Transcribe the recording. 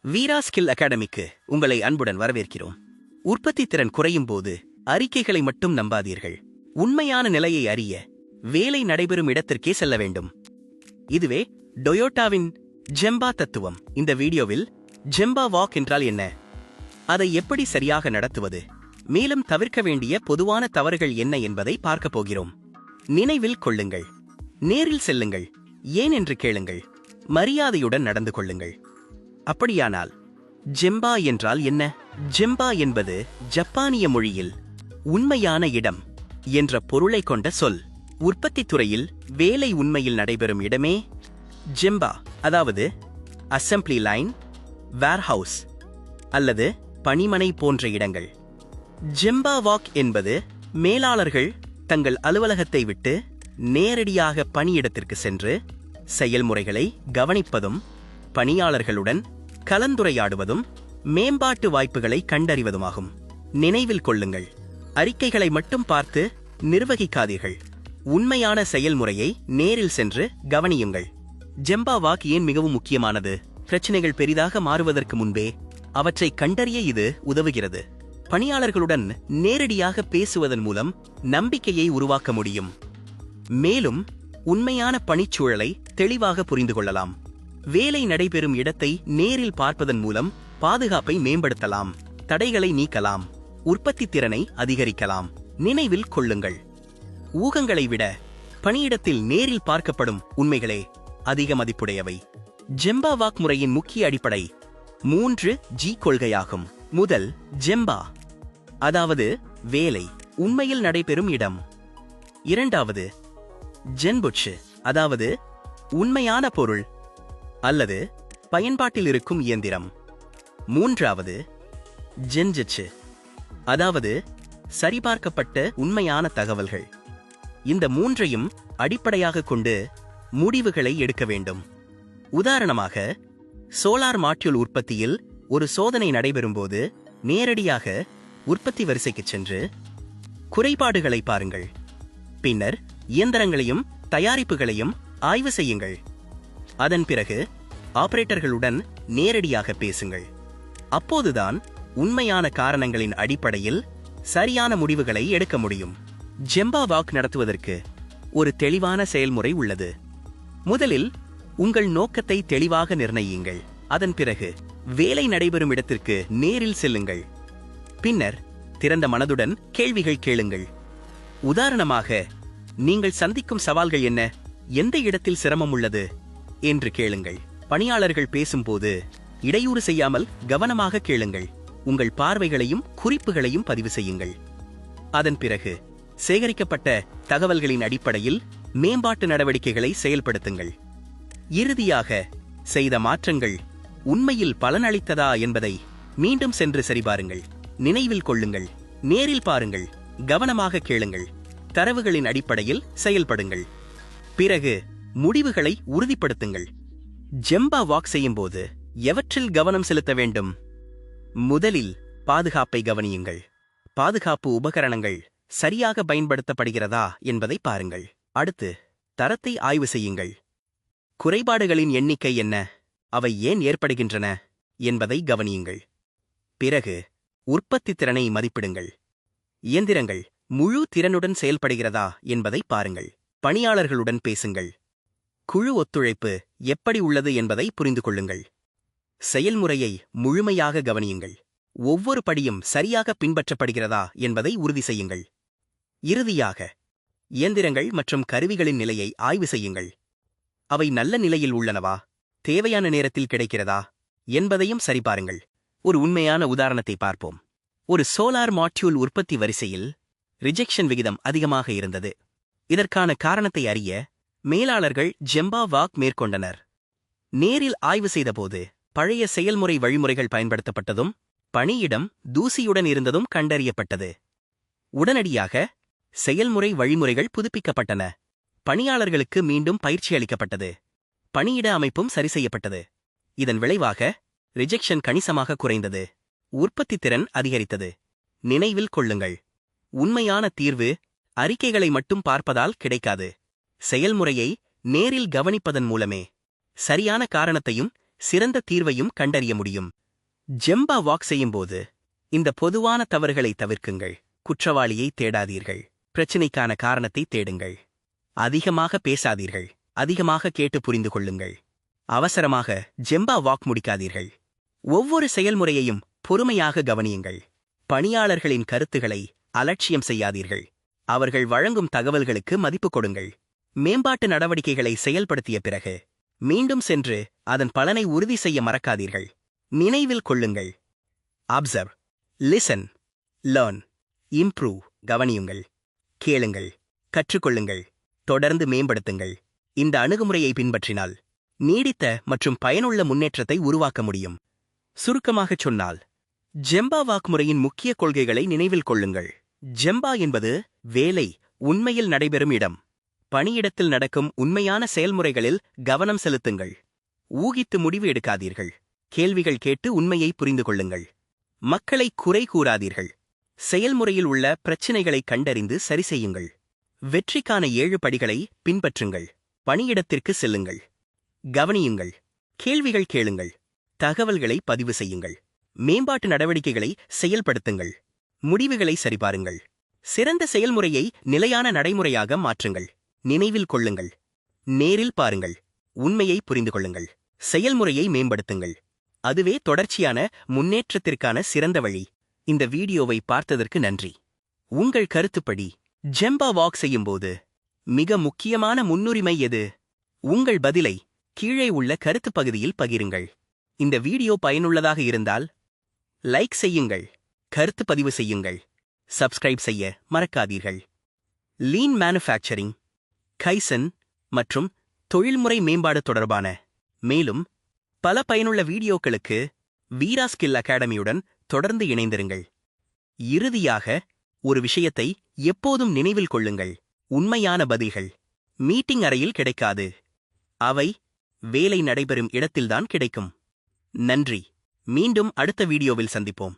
வீரா skill அகாடமிக்கு உங்களை அன்புடன் வரவேற்கிறோம். உற்பத்தி திறன் குறையும் போது அறிக்கைகளை மட்டும் நம்பாதீர்கள். உண்மையான நிலையை அறிய வேலை நடைபெறும் இடத்திற்கே செல்ல வேண்டும். இதுவே டொயோட்டாவின் ஜெம்பா தத்துவம். இந்த வீடியோவில் ஜெம்பா வாக் என்றால் என்ன, அதை எப்படி சரியாக நடத்துவது, மேலும் தவிர்க்க வேண்டிய பொதுவான தவறுகள் என்ன என்பதை பார்க்கப் போகிறோம். நினைவில் கொள்ளுங்கள், நேரில் செல்லுங்கள், ஏன் என்று கேளுங்கள், மரியாதையுடன் நடந்து கொள்ளுங்கள். அப்படியானால் ஜெம்பா என்றால் என்ன? ஜெம்பா என்பது ஜப்பானிய மொழியில் உண்மையான இடம் என்ற பொருளை கொண்ட சொல். உற்பத்தி துறையில் வேலை உண்மையில் நடைபெறும் இடமே ஜெம்பா, அதாவது அசெம்பிளி லைன், வேர்ஹவுஸ் அல்லது பணிமனை போன்ற இடங்கள். ஜெம்பா வாக் என்பது மேலாளர்கள் தங்கள் அலுவலகத்தை விட்டு நேரடியாக பணியிடத்திற்கு சென்று செயல்முறைகளை கவனிப்பதும், பணியாளர்களுடன் கலந்துரையாடுவதும், மேம்பாட்டு வாய்ப்புகளை கண்டறிவதுமாகும். நினைவில் கொள்ளுங்கள், அறிக்கைகளை மட்டும் பார்த்து நிர்வகிக்காதீர்கள். உண்மையான செயல்முறையை நேரில் சென்று கவனியுங்கள். ஜெம்பா வாக் ஏன் மிகவும் முக்கியமானது? பிரச்சனைகள் பெரிதாக மாறுவதற்கு முன்பே அவற்றை கண்டறிய இது உதவுகிறது. பணியாளர்களுடன் நேரடியாக பேசுவதன் மூலம் நம்பிக்கையை உருவாக்க முடியும். மேலும் உண்மையான பணிச்சூழலை தெளிவாக புரிந்து கொள்ளலாம். வேலை நடைபெறும் இடத்தை நேரில் பார்ப்பதன் மூலம் பாதுகாப்பை மேம்படுத்தலாம், தடைகளை நீக்கலாம், உற்பத்தி திறனை அதிகரிக்கலாம். நினைவில் கொள்ளுங்கள், ஊகங்களை விட பணியிடத்தில் நேரில் பார்க்கப்படும் உண்மைகளே அதிக மதிப்புடையவை. ஜெம்பா வாக் முறையின் முக்கிய அடிப்படை 3G கொள்கையாகும். முதல் ஜெம்பா, அதாவது வேலை உண்மையில் நடைபெறும் இடம். இரண்டாவது ஜென்புட்சு, அதாவது உண்மையான பொருள் அல்லது பயன்பாட்டில் இருக்கும் இயந்திரம். மூன்றாவது ஜென்ஜிட்சு, அதாவது சரிபார்க்கப்பட்ட உண்மையான தகவல்கள். இந்த மூன்றையும் அடிப்படையாக கொண்டு முடிவுகளை எடுக்க வேண்டும். உதாரணமாக, சோலார் மாட்யூல் உற்பத்தியில் ஒரு சோதனை நடைபெறும்போது நேரடியாக உற்பத்தி வரிசைக்கு சென்று குறைபாடுகளை பாருங்கள். பின்னர் இயந்திரங்களையும் தயாரிப்புகளையும் ஆய்வு செய்யுங்கள். அதன் பிறகு ஆபரேட்டர்களுடன் நேரடியாக பேசுங்கள். அப்போதுதான் உண்மையான காரணங்களின் அடிப்படையில் சரியான முடிவுகளை எடுக்க முடியும். ஜெம்பா வாக் நடத்துவதற்கு ஒரு தெளிவான செயல்முறை உள்ளது. முதலில் உங்கள் நோக்கத்தை தெளிவாக நிர்ணயியுங்கள். அதன் பிறகு வேலை நடைபெறும் இடத்திற்கு நேரில் செல்லுங்கள். பின்னர் திறந்த மனதுடன் கேள்விகள் கேளுங்கள். உதாரணமாக, நீங்கள் சந்திக்கும் சவால்கள் என்ன, எந்த இடத்தில் சிரமம் உள்ளது என்று கேளுங்கள். பணியாளர்கள் பேசும்போது இடையூறு செய்யாமல் கவனமாக கேளுங்கள். உங்கள் பார்வைகளையும் குறிப்புகளையும் பதிவு செய்யுங்கள். அதன் பிறகு சேகரிக்கப்பட்ட தகவல்களின் அடிப்படையில் மேம்பாட்டு நடவடிக்கைகளை செயல்படுத்துங்கள். இறுதியாக, செய்த மாற்றங்கள் உண்மையில் பலனளித்ததா என்பதை மீண்டும் சென்று சரிபாருங்கள். நினைவில் கொள்ளுங்கள், நேரில் பாருங்கள், கவனமாக கேளுங்கள், தரவுகளின் அடிப்படையில் செயல்படுங்கள். பிறகு முடிவுகளை உறுதிப்படுத்துங்கள். ஜெம்பா வாக் செய்யும் போது எவற்றில் கவனம் செலுத்த வேண்டும்? முதலில் பாதுகாப்பை கவனியுங்கள். பாதுகாப்பு உபகரணங்கள் சரியாக பயன்படுத்தப்படுகிறதா என்பதை பாருங்கள். அடுத்து தரத்தை ஆய்வு செய்யுங்கள். குறைபாடுகளின் எண்ணிக்கை என்ன, அவை ஏன் ஏற்படுகின்றன என்பதை கவனியுங்கள். பிறகு உற்பத்தி திறனை மதிப்பிடுங்கள். இயந்திரங்கள் முழு திறனுடன் செயல்படுகிறதா என்பதை பாருங்கள். பணியாளர்களுடன் பேசுங்கள். குழு ஒத்துழைப்பு எப்படி உள்ளது என்பதை புரிந்து கொள்ளுங்கள். செயல்முறையை முழுமையாக கவனியுங்கள். ஒவ்வொரு படியும் சரியாக பின்பற்றப்படுகிறதா என்பதை உறுதி செய்யுங்கள். இறுதியாக, இயந்திரங்கள் மற்றும் கருவிகளின் நிலையை ஆய்வு செய்யுங்கள். அவை நல்ல நிலையில் உள்ளனவா, தேவையான நேரத்தில் கிடைக்கிறதா என்பதையும் சரிபாருங்கள். ஒரு உண்மையான உதாரணத்தை பார்ப்போம். ஒரு சோலார் மாட்யூல் உற்பத்தி வரிசையில் ரிஜெக்ஷன் விகிதம் அதிகமாக இருந்தது. இதற்கான காரணத்தை அறிய மேலாளர்கள் ஜெம்பா வாக் மேற்கொண்டனர். நேரில் ஆய்வு செய்தபோது பழைய செயல்முறை வழிமுறைகள் பயன்படுத்தப்பட்டதும் பணியிடம் தூசியுடன் இருந்ததும் கண்டறியப்பட்டது. உடனடியாக செயல்முறை வழிமுறைகள் புதுப்பிக்கப்பட்டன. பணியாளர்களுக்கு மீண்டும் பயிற்சி அளிக்கப்பட்டது. பணியிட அமைப்பும் சரி செய்யப்பட்டது. இதன் விளைவாக ரிஜெக்ஷன் கணிசமாக குறைந்தது. உற்பத்தி திறன் அதிகரித்தது. நினைவில் கொள்ளுங்கள், உண்மையான தீர்வு அறிக்கைகளை மட்டும் பார்ப்பதால் கிடைக்காது. செயல்முறையை நேரில் கவனிப்பதன் மூலமே. சரியான காரணத்தையும் சிறந்த தீர்வையும் கண்டறிய முடியும். ஜெம்பா வாக் செய்யும்போது இந்த பொதுவான தவறுகளை தவிர்க்குங்கள். குற்றவாளியை தேடாதீர்கள். பிரச்சினைக்கான காரணத்தை தேடுங்கள். அதிகமாக பேசாதீர்கள். அதிகமாக கேட்டு புரிந்து கொள்ளுங்கள். அவசரமாக ஜெம்பா வாக் முடிக்காதீர்கள். ஒவ்வொரு செயல்முறையையும் பொறுமையாக கவனியுங்கள். பணியாளர்களின் கருத்துகளை அலட்சியம் செய்யாதீர்கள். அவர்கள் வழங்கும் தகவல்களுக்கு மதிப்பு கொடுங்கள். மேம்பாட்டு நடவடிக்கைகளை செயல்படுத்திய பிறகு மீண்டும் சென்று அதன் பலனை உறுதி செய்ய மறக்காதீர்கள். நினைவில் கொள்ளுங்கள். Observe, listen, learn, improve. கவனியுங்கள், கேளுங்கள், கற்றுக்கொள்ளுங்கள், தொடர்ந்து மேம்படுத்துங்கள். இந்த அணுகுமுறையை பின்பற்றினால் நீடித்த மற்றும் பயனுள்ள முன்னேற்றத்தை உருவாக்க முடியும். சுருக்கமாகச் சொன்னால், ஜெம்பா வாக் முறையின் முக்கிய கொள்கைகளை நினைவில் கொள்ளுங்கள். ஜெம்பா என்பது வேலை உண்மையில் நடைபெறும் இடம். பணியிடத்தில் நடக்கும் உண்மையான செயல்முறைகளில் கவனம் செலுத்துங்கள். ஊகித்து முடிவு எடுக்காதீர்கள். கேள்விகள் கேட்டு உண்மையை புரிந்து கொள்ளுங்கள். மக்களை குறை கூறாதீர்கள். செயல்முறையில் உள்ள பிரச்சினைகளை கண்டறிந்து சரி செய்யுங்கள். வெற்றிக்கான 7 படிகளை பின்பற்றுங்கள். பணியிடத்திற்கு செல்லுங்கள். கவனியுங்கள். கேள்விகள் கேளுங்கள். தகவல்களை பதிவு செய்யுங்கள். மேம்பாட்டு நடவடிக்கைகளை செயல்படுத்துங்கள். முடிவுகளை சரிபாருங்கள். சிறந்த செயல்முறையை நிலையான நடைமுறையாக மாற்றுங்கள். நினைவில் கொள்ளுங்கள். நேரில் பாருங்கள். உண்மையை புரிந்து கொள்ளுங்கள். செயல்முறையை மேம்படுத்துங்கள். அதுவே தொடர்ச்சியான முன்னேற்றத்திற்கான சிறந்த வழி. இந்த வீடியோவை பார்த்ததற்கு நன்றி. உங்கள் கருத்துப்படி ஜெம்பா வாக் செய்யும்போது மிக முக்கியமான முன்னுரிமை எது? உங்கள் பதிலை கீழே உள்ள கருத்து பகுதியில் பகிருங்கள். இந்த வீடியோ பயனுள்ளதாக இருந்தால் லைக் செய்யுங்கள். கருத்து பதிவு செய்யுங்கள். சப்ஸ்கிரைப் செய்ய மறக்காதீர்கள். லீன் மேனுஃபேக்சரிங், கைசன் மற்றும் தொழில்முறை மேம்பாடு தொடர்பான மேலும் பல பயனுள்ள வீடியோக்களுக்கு வீரா ஸ்கில் அகாடமியுடன் தொடர்ந்து இணைந்திருங்கள். இறுதியாக ஒரு விஷயத்தை எப்போதும் நினைவில் கொள்ளுங்கள். உண்மையான பதில்கள் மீட்டிங் அறையில் கிடைக்காது. அவை வேலை நடைபெறும் இடத்தில்தான் கிடைக்கும். நன்றி. மீண்டும் அடுத்த வீடியோவில் சந்திப்போம்.